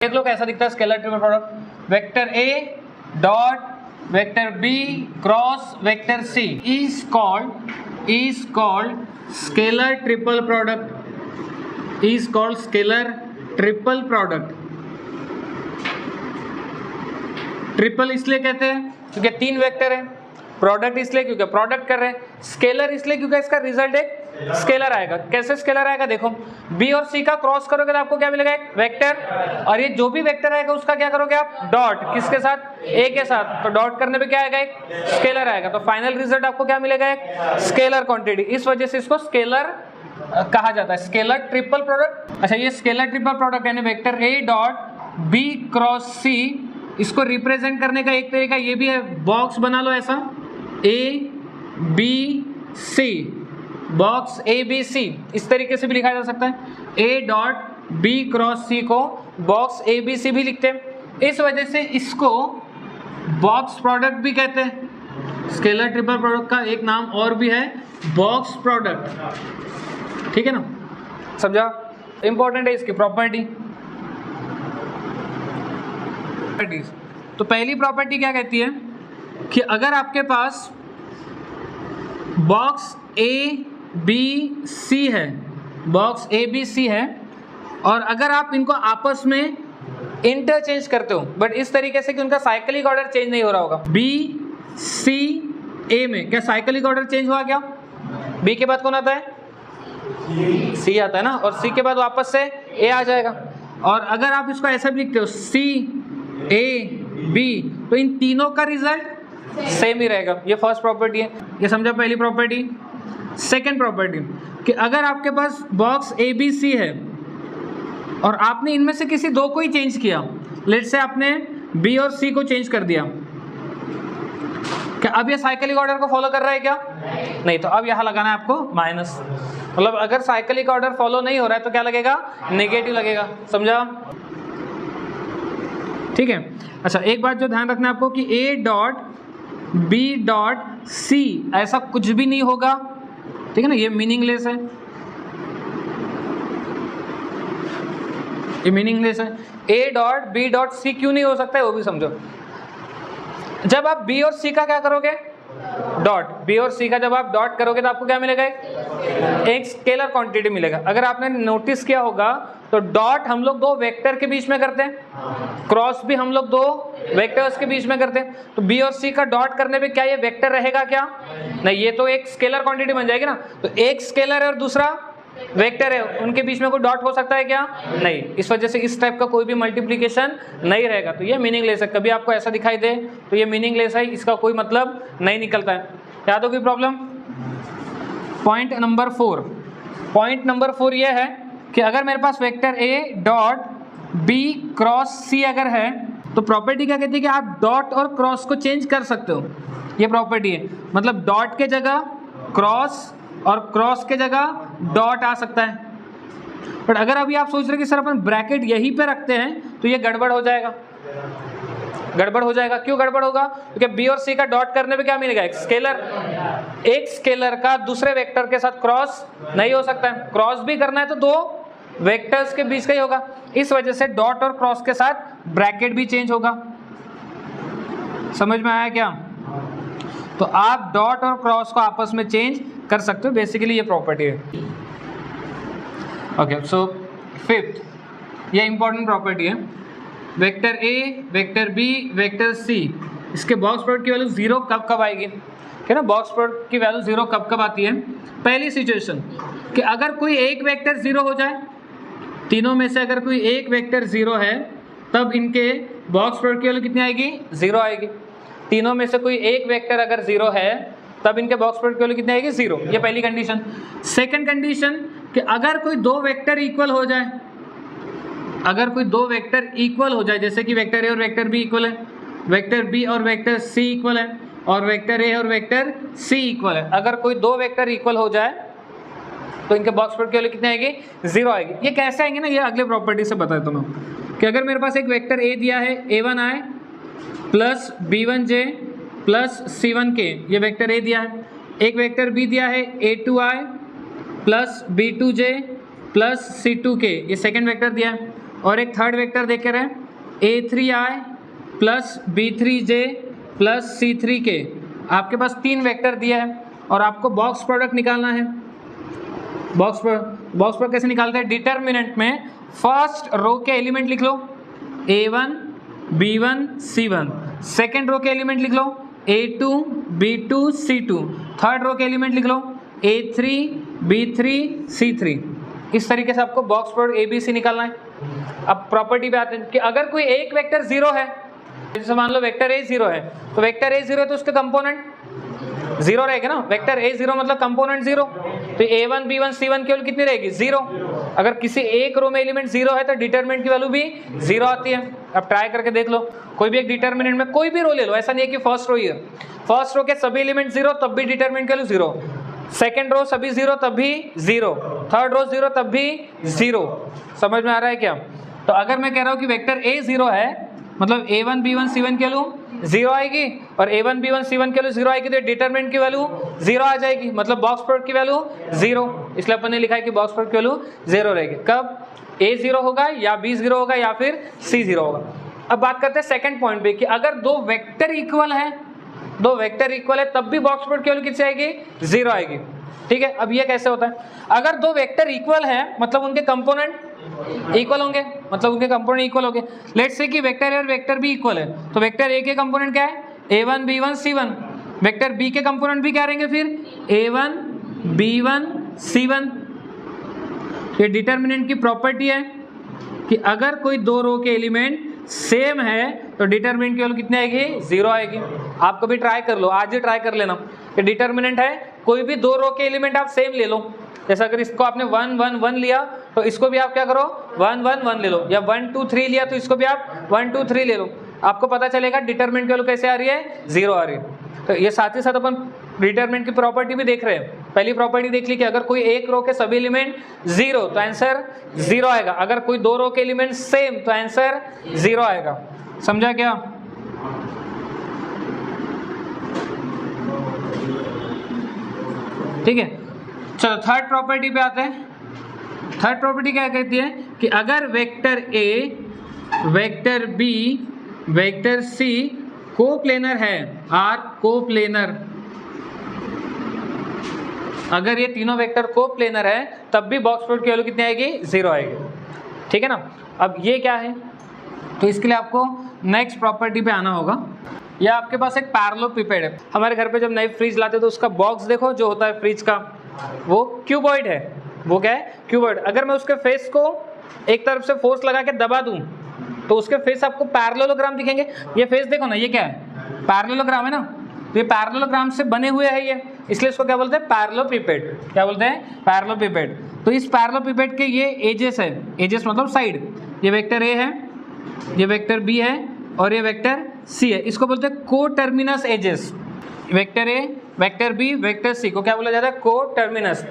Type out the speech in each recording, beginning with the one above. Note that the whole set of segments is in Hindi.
देख लो कैसा दिखता है scalar triple product. Vector A dot vector B cross vector C is called scalar triple product, is called scalar triple product. Triple इसलिए कहते हैं क्योंकि तीन वेक्टर है, प्रोडक्ट इसलिए क्योंकि प्रोडक्ट कर रहे हैं, स्केलर इसलिए क्योंकि इसका रिजल्ट एक स्केलर आएगा। कैसे स्केलर आएगा देखो, बी और सी का क्रॉस करोगे तो आपको क्या मिलेगा, एक वेक्टर, और ये जो भी वेक्टर आएगा उसका क्या करोगे आप, डॉट, किसके साथ, ए के साथ, तो डॉट करने पे क्या आएगा, एक स्केलर आएगा। तो फाइनल रिजल्ट आपको क्या मिलेगा, एक स्केलर क्वांटिटी। इस वजह से इसको स्केलर कहा जाता है, स्केलर ट्रिपल प्रोडक्ट। अच्छा, ये स्केलर ट्रिपल प्रोडक्ट यानी vector A dot B cross C, इसको रिप्रेजेंट करने का एक तरीका ये भी है, बॉक्स बना लो ऐसा, A B C, box A B C, इस तरीके से भी लिखा जा सकता है। A dot B cross C को बॉक्स ए बी सी भी लिखते हैं, इस वजह से इसको बॉक्स प्रोडक्ट भी कहते हैं। स्केलर ट्रिपल प्रोडक्ट का एक नाम और भी है, बॉक्स प्रोडक्ट, ठीक है ना, समझा। इंपॉर्टेंट है इसकी प्रॉपर्टी। तो पहली प्रॉपर्टी क्या कहती है कि अगर आपके पास बॉक्स ए बी सी है, बॉक्स ए बी सी है, और अगर आप इनको आपस में इंटरचेंज करते हो, बट इस तरीके से कि उनका साइक्लिक ऑर्डर चेंज नहीं हो रहा होगा, बी सी ए में क्या साइक्लिक ऑर्डर चेंज हुआ क्या, बी के बाद कौन आता है, सी आता है ना, और सी के बाद वापस से ए आ जाएगा। और अगर आप इसको ऐसा भी लिखते हो सी ए बी, तो इन तीनों का रिजल्ट सेम ही रहेगा। ये फर्स्ट प्रॉपर्टी है, ये समझा पहली प्रॉपर्टी। सेकंड प्रॉपर्टी कि अगर आपके पास बॉक्स ए बी सी है और आपने इनमें से किसी दो को ही चेंज किया, लेट से आपने बी और सी को चेंज कर दिया, क्या अब ये साइक्लिक ऑर्डर को फॉलो कर रहा है क्या, नहीं, तो अब यहाँ लगाना है आपको माइनस। मतलब अगर साइक्लिक ऑर्डर फॉलो नहीं हो रहा है तो क्या लगेगा, नेगेटिव लगेगा, समझा, ठीक है। अच्छा, एक बात जो ध्यान रखना है आपको कि A dot B dot C ऐसा कुछ भी नहीं होगा, ठीक है ना, ये मीनिंगलेस है, ये मीनिंगलेस है। A dot B dot C क्यों नहीं हो सकता है वो भी समझो। जब आप बी और सी का क्या करोगे, डॉट, बी और सी का जब आप डॉट करोगे तो आपको क्या मिलेगा, एक स्केलर क्वांटिटी मिलेगा। अगर आपने नोटिस किया होगा तो डॉट हम लोग दो वेक्टर के बीच में करते हैं, क्रॉस भी हम लोग दो वेक्टर्स के बीच में करते हैं, तो बी और सी का डॉट करने पे क्या ये वेक्टर रहेगा क्या, नहीं, ये तो एक स्केलर क्वांटिटी बन जाएगी ना। तो एक स्केलर है और दूसरा वेक्टर है, उनके बीच में कोई डॉट हो सकता है क्या, नहीं, इस वजह से इस टाइप का कोई भी मल्टीप्लिकेशन नहीं रहेगा। तो ये मीनिंगलेस है, कभी आपको ऐसा दिखाई दे तो ये मीनिंगलेस है, इसका कोई मतलब नहीं निकलता है। याद होगी problem. Point number 4, point number 4 ये है कि अगर मेरे पास vector A dot B cross C अगर है तो प्रॉपर्टी क्या कहती है कि आप डॉट और क्रॉस को चेंज कर सकते हो, ये प्रॉपर्टी है। मतलब डॉट के जगह क्रॉस और क्रॉस के जगह डॉट आ सकता है। बट अगर अभी आप सोच रहे कि सर अपन ब्रैकेट यहीं पे रखते हैं तो ये गड़बड़ हो जाएगा, गड़बड़ हो जाएगा। क्यों गड़बड़ होगा, क्योंकि बी और सी का डॉट करने पे क्या मिलेगा, एक स्केलर, एक स्केलर का दूसरे वेक्टर के साथ क्रॉस नहीं हो सकता है, क्रॉस भी करना है तो दो वेक्टर्स के बीच का ही होगा, इस वजह से डॉट और क्रॉस के साथ ब्रैकेट भी चेंज होगा। समझ में आया क्या, तो आप डॉट और क्रॉस को आपस में चेंज कर सकते हो, बेसिकली ये प्रॉपर्टी है। ओके, सो फिफ्थ, ये इंपॉर्टेंट प्रॉपर्टी है, vector A vector B vector C, इसके बॉक्स प्रोडक्ट की वैल्यू 0 कब कब आएगी, ठीक है ना, बॉक्स प्रोडक्ट की वैल्यू 0 कब कब आती है। पहली सिचुएशन कि अगर कोई एक वेक्टर 0 हो जाए, तीनों में से अगर कोई एक वेक्टर 0 है तब इनके बॉक्स प्रोडक्ट की वैल्यू कितनी आएगी, 0 आएगी। तीनों में से कोई एक वेक्टर अगर 0 है तब इनके बॉक्स प्रोडक्ट की वैल्यू कितनी आएगी, 0, ये पहली कंडीशन। सेकंड कंडीशन कि अगर कोई दो वेक्टर इक्वल हो जाए, अगर कोई दो वेक्टर इक्वल हो जाए, जैसे कि वेक्टर ए और वेक्टर बी इक्वल है, वेक्टर बी और वेक्टर सी इक्वल है, और वेक्टर ए और वेक्टर सी इक्वल है, अगर कोई दो वेक्टर इक्वल हो जाए तो इनके बॉक्स प्रोडक्ट की वैल्यू कितनी आएगी, 0 आएगी। ये कैसे आएंगे ना, ये अगले प्रॉपर्टी से बताया तुम्हें कि अगर मेरे पास एक वेक्टर ए दिया है, a1i plus b1j plus c1k, ये वेक्टर ए दिया है, एक वेक्टर बी दिया है a2i plus b2j plus c2k, ये सेकेंड वेक्टर दिया है, और एक थर्ड वेक्टर देख रहे हैं a3i plus b3j plus c3k। आपके पास 3 वेक्टर दिया है और आपको बॉक्स प्रोडक्ट निकालना है। बॉक्स प्रोडक्ट कैसे निकालते हैं? डिटर्मिनेंट में फर्स्ट रो के एलिमेंट लिख लो a1 b1 c1, second row के एलिमेंट लिख लो a2 b2 c2, third row के एलिमेंट लिख लो a3 b3 c3। इस तरीके से आपको बॉक्स प्रोडक्ट ABC निकालना है। अब प्रॉपर्टी पे आते हैं कि अगर कोई एक वेक्टर 0 है, जैसे मान लो वेक्टर A 0 है, तो वेक्टर A 0 है तो उसके कंपोनेंट 0 रहेगा ना। वेक्टर A 0 मतलब कंपोनेंट 0, तो A1 B1 C1 केवल कितनी रहेगी? 0। अगर किसी एक रो में एलिमेंट 0 है तो डिटरमिनेंट की वैल्यू भी 0 आती है। अब ट्राई करके देख लो, कोई भी एक डिटरमिनेंट में कोई भी रो ले लो, ऐसा नहीं है कि फर्स्ट रो ही है। फर्स्ट रो के सभी एलिमेंट 0 तब भी डिटरमिनेंट की वैल्यू 0, सेकेंड रो सभी 0 तब भी 0, थर्ड रो 0 तब भी 0। समझ में आ रहा है क्या? तो अगर मैं कह रहा हूँ कि वेक्टर A 0 है मतलब A1 B1 C1 की वैल्यू 0 आएगी और A1 B1 C1 की वैल्यू 0 आएगी तो डिटरमिनेंट की वैल्यू 0 आ जाएगी, मतलब बॉक्स प्रोडक्ट की वैल्यू 0। इसलिए अपन ने लिखा है कि बॉक्स प्रोडक्ट की वैल्यू 0 रहेगी। कब? A 0 होगा या B 0 होगा या फिर C 0 होगा। अब बात करते हैं सेकंड पॉइंट पे कि अगर दो वेक्टर इक्वल है, दो वेक्टर इक्वल है तब भी बॉक्स प्रोडक्ट की वैल्यू कितनी आएगी? 0 आएगी। ठीक है, अब ये कैसे होता है? अगर दो वेक्टर इक्वल है मतलब उनके कंपोनेंट इक्वल होंगे, मतलब उनके कंपोनेंट इक्वल होंगे। लेट्स से कि वेक्टर A और वेक्टर B इक्वल है, तो वेक्टर A के कंपोनेंट क्या है? A1 B1 C1। Vector B के कंपोनेंट भी क्या रहेंगे फिर? A1 B1 C1। ये डिटरमिनेंट की प्रॉपर्टी है कि अगर कोई दो रो के एलिमेंट सेम है तो डिटरमिनेंट की वैल्यू कितनी आएगी? 0 आएगी। आप कभी ट्राई कर लो, आज ही ट्राई कर लेना कि डिटरमिनेंट है कोई भी दो रो के एलिमेंट आप सेम ले लो। जैसा अगर इसको आपने 1 1 1 लिया तो इसको भी आप क्या करो 1 1 1 ले लो, या 1 2 3 लिया तो इसको भी आप 1 2 3 ले लो। आपको पता चलेगा डिटरमिनेंट की वैल्यू कैसे आ रही है? 0 आ रही है। तो ये साथ ही साथ अपन डिटरमिनेंट की प्रॉपर्टी भी देख रहे हैं। पहली प्रॉपर्टी देख ली कि अगर कोई एक रो के सभी एलिमेंट 0 तो आंसर 0 आएगा, अगर कोई दो रो के एलिमेंट सेम तो आंसर 0 आएगा। समझा क्या? ठीक है, चलो थर्ड प्रॉपर्टी पे आते हैं। थर्ड प्रॉपर्टी क्या कहती है कि अगर vector A, vector B, vector C coplanar है, आर कोप्लेनर, अगर ये तीनों वेक्टर कोप्लेनर है तब भी बॉक्स प्रोडक्ट की वैल्यू कितनी आएगी? 0 आएगी। ठीक है ना। अब ये क्या है? तो इसके लिए आपको नेक्स्ट प्रॉपर्टी पे आना होगा। या आपके पास एक पैरेललोपिपेड है। हमारे घर पे जब नई फ्रिज लाते तो उसका बॉक्स देखो जो होता है फ्रिज का, वो क्यूबॉइड है। वो क्या है? क्यूबॉइड। अगर मैं उसके फेस को एक तरफ से फोर्स लगा के दबा दूं तो उसके फेस आपको पैरेललोग्राम दिखेंगे। ये फेस देखो ना, ये क्या है? पैरेललोग्राम है ना। तो ये पैरेललोग्राम से बने हुए है ये, इसलिए इसको क्या बोलते हैं? पैरेललोपिपेड। क्या बोलते हैं? पैरेललोपिपेड। तो इस पैरेललोपिपेड के ये एजेस है, एजेस मतलब साइड। ये वेक्टर A है, ये वेक्टर B है और ये वेक्टर C है। इसको बोलते हैं coterminous edges. Vector A, vector B, vector C को क्या बोला जाता है? Coterminous.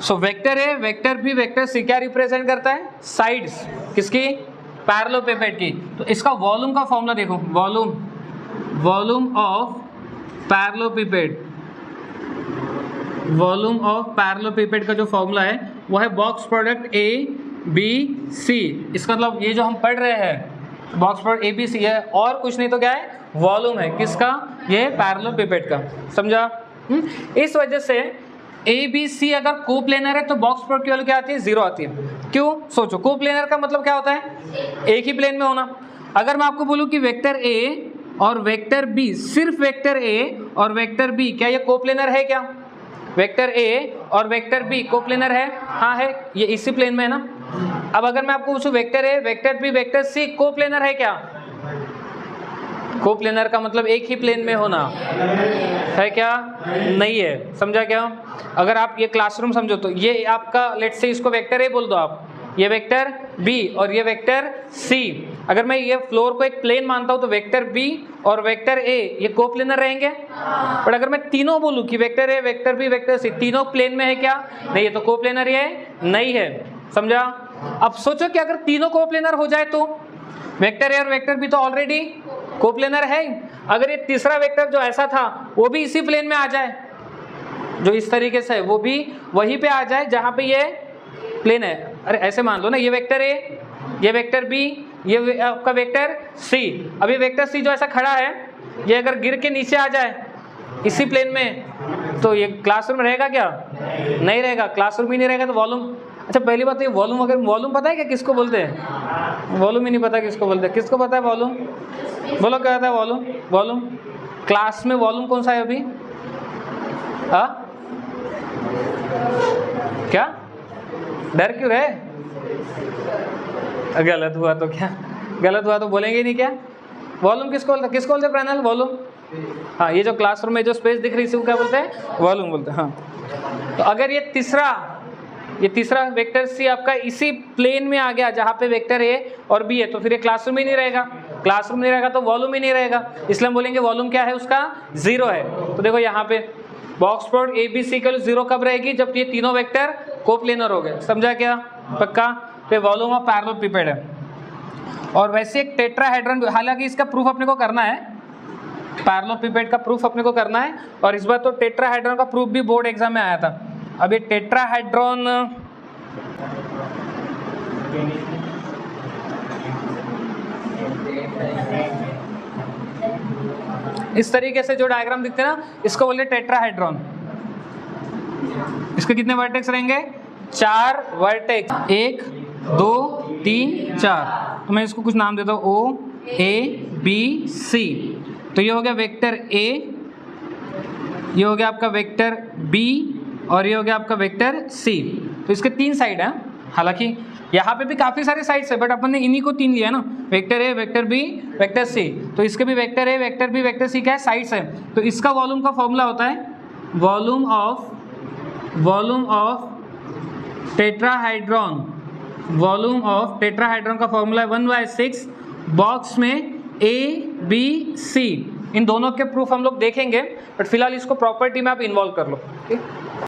So vector A, vector B, vector C क्या रिप्रेजेंट करता है? साइड्स। किसकी? पैरेललोपिपेड की। तो इसका वॉल्यूम का फॉर्मूला देखो, वॉल्यूम ऑफ पैरेललोपिपेड, वॉल्यूम ऑफ पैरेललोपिपेड का जो फॉर्मूला है वो है box product A B C। इसका मतलब ये जो हम पढ़ रहे हैं box product A B C है और कुछ नहीं तो क्या है? वॉल्यूम है। किसका? ये पैरेललोपिपेड का। समझा? इस वजह से A B C अगर कोप्लेनर है तो बॉक्स प्रोडक्ट की वैल्यू क्या आती है? 0 आती है। क्यों? सोचो, कोप्लेनर का मतलब क्या होता है? एक ही प्लेन में होना। अगर मैं आपको बोलूं कि वेक्टर A और वेक्टर B, सिर्फ वेक्टर A और वेक्टर B, क्या ये कोप्लेनर है? क्या वेक्टर A और वेक्टर B कोप्लेनर है? हाँ है, ये इसी प्लेन में है ना। अब अगर मैं आपको पूछूं vector A, vector B, vector C coplanar है क्या? कोप्लेनर का मतलब एक ही प्लेन में होना है क्या? नहीं है। समझा क्या? अगर आप ये क्लासरूम समझो तो ये आपका, लेट्स से इसको वेक्टर A बोल दो आप, ये वेक्टर B और ये वेक्टर C। अगर मैं ये फ्लोर को एक प्लेन मानता हूं तो वेक्टर B और वेक्टर A ये कोप्लेनर रहेंगे। बट अगर मैं तीनों बोलूं कि vector A, vector B, vector C तीनों प्लेन में है क्या? नहीं, ये तो कोप्लेनर ही है नहीं है। समझा? अब सोचो कि अगर तीनों कोप्लेनर हो जाए तो वेक्टर A और वेक्टर B तो ऑलरेडी कोप्लेनर है। अगर ये तीसरा वेक्टर जो ऐसा था वो भी इसी प्लेन में आ जाए, जो इस तरीके से है, वो भी वहीं पे आ जाए जहां पे ये प्लेन है। अरे ऐसे मान लो ना, ये वेक्टर ए, ये वेक्टर बी, ये आपका वेक्टर सी। अब ये वेक्टर सी जो ऐसा खड़ा है, ये अगर गिर के नीचे आ जाए इसी प्लेन में, तो ये क्लासरूम रहेगा क्या? नहीं रहेगा, क्लासरूम ही नहीं रहेगा तो वॉल्यूम। अच्छा पहली बात तो ये वॉल्यूम, अगर वॉल्यूम पता है क्या किसको बोलते हैं? वॉल्यूम ही नहीं पता किसको बोलते हैं। किसको पता है वॉल्यूम? बोलो क्या होता है वॉल्यूम? वॉल्यूम क्लास में वॉल्यूम कौन सा है अभी? क्या डर क्यों रहे? गलत हुआ तो क्या? गलत हुआ तो बोलेंगे नहीं क्या? वॉल्यूम किसको बोलते हैं? किसको बोलते हैं प्रणल? वॉल्यूम। हाँ, ये जो क्लासरूम में जो स्पेस दिख रही है इसको क्या बोलते हैं? वॉल्यूम बोलते हैं। हाँ, तो अगर ये तीसरा वेक्टर सी आपका इसी प्लेन में आ गया जहाँ पे वेक्टर ए और बी है, तो फिर ये क्लासरूम ही नहीं रहेगा। क्लासरूम नहीं रहेगा तो वॉल्यूम ही नहीं रहेगा, इसलिए हम बोलेंगे वॉल्यूम क्या है उसका? 0 है। तो देखो यहाँ पे box product A B C equal 0 कब रहेगी? जब ये तीनों वेक्टर कोप्लेनर हो गए। समझा क्या? पक्का? तो वॉल्यूम ऑफ पैरेललोपिपेड है। और वैसे एक टेट्राहेड्रन, हालांकि इसका प्रूफ अपने को करना है, पैरेललोपिपेड का प्रूफ अपने को करना है, और इस बार तो टेट्राहेड्रन का प्रूफ भी बोर्ड एग्जाम में आया था। अब ये टेट्राहेड्रॉन इस तरीके से जो डायग्राम दिखते हैं ना, इसको बोलते हैं टेट्राहेड्रॉन। इसके कितने वर्टेक्स रहेंगे? 4 वर्टेक्स, 1 2 3 4। तो मैं इसको कुछ नाम देता हूँ, O A B C। तो ये हो गया वेक्टर A, ये हो गया आपका वेक्टर B, और ये हो गया आपका वेक्टर C। तो इसके 3 साइड हैं। हालांकि यहाँ पे भी काफ़ी सारे साइड्स है, बट अपन ने इन्हीं को 3 लिया ना, vector A, vector B, vector C। तो इसके भी vector A, vector B, vector C क्या है? साइड्स है। तो इसका वॉल्यूम का फॉर्मूला होता है वॉल्यूम ऑफ टेट्राहाइड्रॉन। वॉल्यूम ऑफ टेट्राहाइड्रॉन का फॉर्मूला है 1/6 बॉक्स में A B C। इन दोनों के प्रूफ हम लोग देखेंगे, बट फिलहाल इसको प्रॉपर्टी में आप इन्वॉल्व कर लो। ठीक।